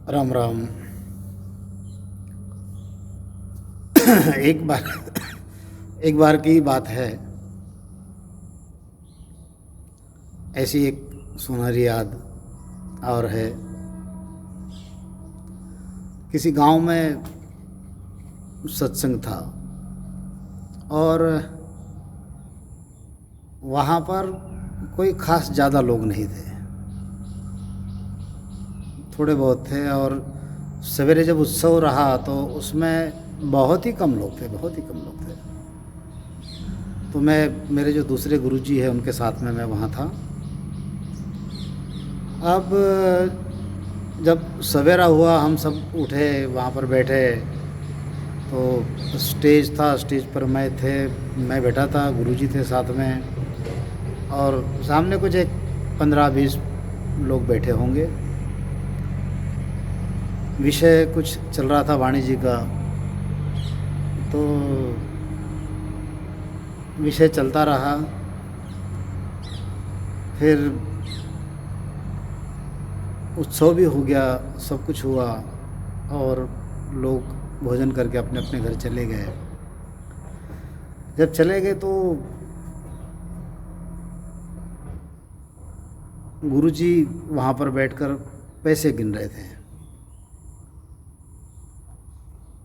राम राम। एक बार एक बार की बात है। ऐसी एक सुनहरी याद और है। किसी गांव में सत्संग था और वहाँ पर कोई खास ज़्यादा लोग नहीं थे, थोड़े बहुत थे। और सवेरे जब उत्सव रहा तो उसमें बहुत ही कम लोग थे, बहुत ही कम लोग थे। तो मेरे जो दूसरे गुरुजी हैं उनके साथ में मैं वहाँ था। अब जब सवेरा हुआ हम सब उठे, वहाँ पर बैठे तो स्टेज था, स्टेज पर मैं बैठा था, गुरुजी थे साथ में और सामने कुछ एक 15-20 लोग बैठे होंगे। विषय कुछ चल रहा था वाणी जी का, तो विषय चलता रहा। फिर उत्सव भी हो गया, सब कुछ हुआ और लोग भोजन करके अपने अपने घर चले गए। जब चले गए तो गुरुजी वहाँ पर बैठकर पैसे गिन रहे थे।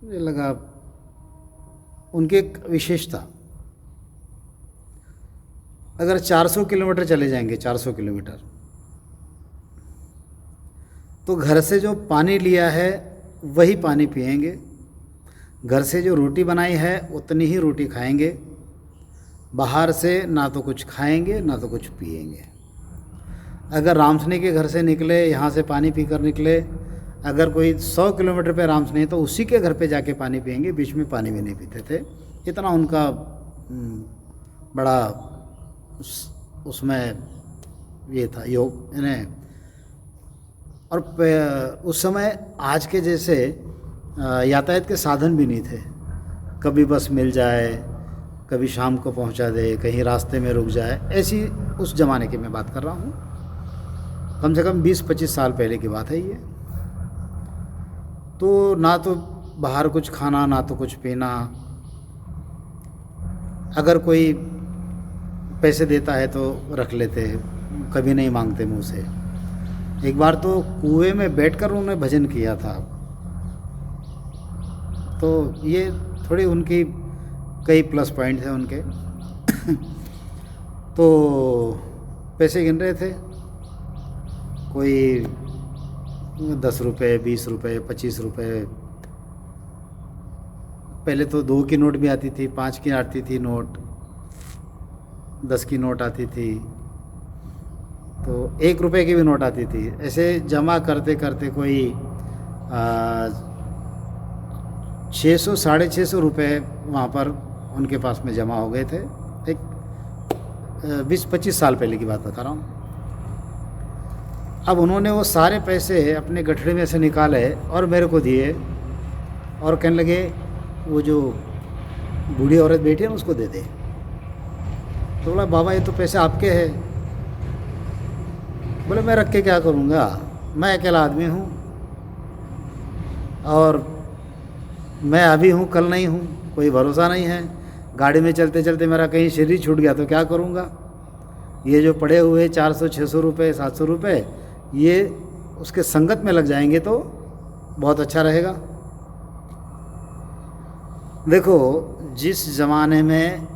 मुझे लगा उनकी एक विशेषता, अगर 400 किलोमीटर चले जाएंगे, 400 किलोमीटर, तो घर से जो पानी लिया है वही पानी पिएंगे, घर से जो रोटी बनाई है उतनी ही रोटी खाएंगे, बाहर से ना तो कुछ खाएंगे ना तो कुछ पिएंगे। अगर रामसनी के घर से निकले, यहाँ से पानी पीकर निकले, अगर कोई 100 किलोमीटर पे रामसनी तो उसी के घर पे जाके पानी पिएंगे, बीच में पानी भी नहीं पीते थे। इतना उनका बड़ा उसमें ये था योग इन्हें। और उस समय आज के जैसे यातायात के साधन भी नहीं थे। कभी बस मिल जाए, कभी शाम को पहुंचा दे, कहीं रास्ते में रुक जाए, ऐसी उस ज़माने की मैं बात कर रहा हूँ। कम से कम 20-25 साल पहले की बात है ये। तो ना तो बाहर कुछ खाना ना तो कुछ पीना। अगर कोई पैसे देता है तो रख लेते, कभी नहीं मांगते मुँह से। एक बार तो कुएं में बैठकर उन्होंने भजन किया था। तो ये थोड़ी उनकी कई प्लस पॉइंट थे उनके। तो पैसे गिन रहे थे, कोई 10 रुपये, 20 रुपये, 25 रुपये। पहले तो 2 की नोट भी आती थी, 5 की आती थी नोट, 10 की नोट आती थी, तो 1 रुपये की भी नोट आती थी। ऐसे जमा करते करते कोई 600 650 रुपये वहाँ पर उनके पास में जमा हो गए थे। एक 20-25 साल पहले की बात बता रहा हूँ। अब उन्होंने वो सारे पैसे अपने गठरी में से निकाले और मेरे को दिए और कहने लगे, वो जो बूढ़ी औरत बैठी है ना उसको दे दे। तो बोला, बाबा ये तो पैसे आपके हैं। बोले, मैं रख के क्या करूँगा, मैं अकेला आदमी हूँ और मैं अभी हूँ कल नहीं हूँ, कोई भरोसा नहीं है। गाड़ी में चलते चलते मेरा कहीं शरीर छूट गया तो क्या करूँगा। ये जो पड़े हुए 400-600 रुपये, 700 रुपये, ये उसके संगत में लग जाएंगे तो बहुत अच्छा रहेगा। देखो, जिस ज़माने में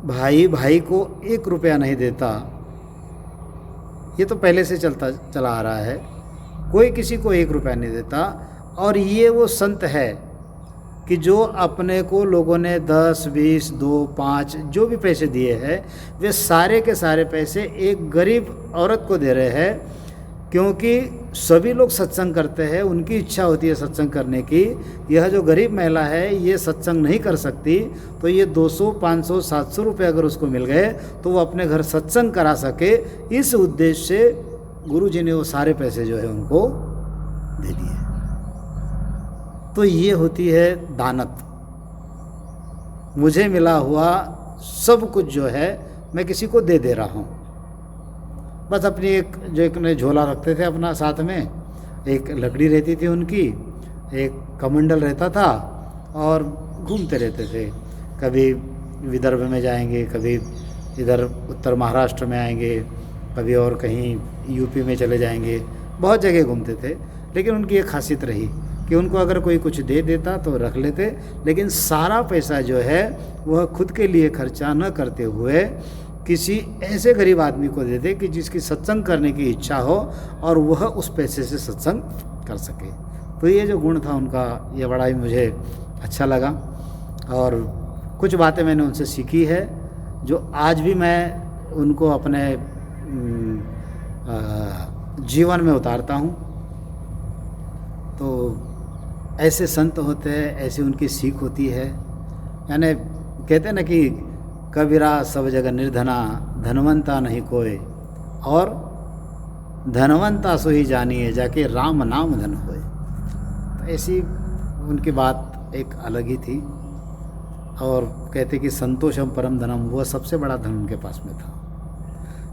भाई भाई को 1 रुपया नहीं देता, ये तो पहले से चला आ रहा है, कोई किसी को 1 रुपया नहीं देता। और ये वो संत है कि जो अपने को लोगों ने 10, 20, 2, 5 जो भी पैसे दिए हैं, वे सारे के सारे पैसे एक गरीब औरत को दे रहे हैं। क्योंकि सभी लोग सत्संग करते हैं, उनकी इच्छा होती है सत्संग करने की। यह जो गरीब महिला है ये सत्संग नहीं कर सकती, तो ये 200, 500, 700 रुपये अगर उसको मिल गए तो वो अपने घर सत्संग करा सके। इस उद्देश्य से गुरुजी ने वो सारे पैसे जो है उनको दे दिए। तो ये होती है दानत। मुझे मिला हुआ सब कुछ जो है मैं किसी को दे रहा हूँ। बस अपनी एक ने झोला रखते थे अपना साथ में, एक लकड़ी रहती थी उनकी, एक कमंडल रहता था और घूमते रहते थे। कभी विदर्भ में जाएंगे, कभी इधर उत्तर महाराष्ट्र में आएंगे, कभी और कहीं यूपी में चले जाएंगे, बहुत जगह घूमते थे। लेकिन उनकी एक खासियत रही कि उनको अगर कोई कुछ दे देता तो रख लेते, लेकिन सारा पैसा जो है वह खुद के लिए खर्चा न करते हुए किसी ऐसे गरीब आदमी को दे दे कि जिसकी सत्संग करने की इच्छा हो और वह उस पैसे से सत्संग कर सके। तो ये जो गुण था उनका, ये बड़ा ही मुझे अच्छा लगा और कुछ बातें मैंने उनसे सीखी है जो आज भी मैं उनको अपने जीवन में उतारता हूँ। तो ऐसे संत होते हैं, ऐसी उनकी सीख होती है। यानी कहते हैं ना कि कबीरा सब जगह निर्धना, धनवंता नहीं कोई, और धनवंता सो ही जानिए जाके राम नाम धन होए। तो ऐसी उनकी बात एक अलग ही थी। और कहते कि संतोषम परम धनम, वह सबसे बड़ा धन उनके पास में था।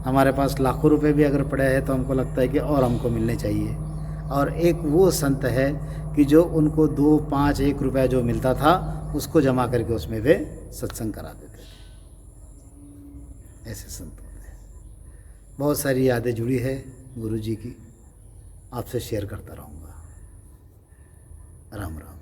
हमारे पास लाखों रुपए भी अगर पड़े हैं तो हमको लगता है कि और हमको मिलने चाहिए। और एक वो संत है कि जो उनको 2, 5, 1 रुपया जो मिलता था उसको जमा करके उसमें वे सत्संग करा देते थे। ऐसे संत होते हैं। बहुत सारी यादें जुड़ी है गुरु जी की, आपसे शेयर करता रहूँगा। राम राम।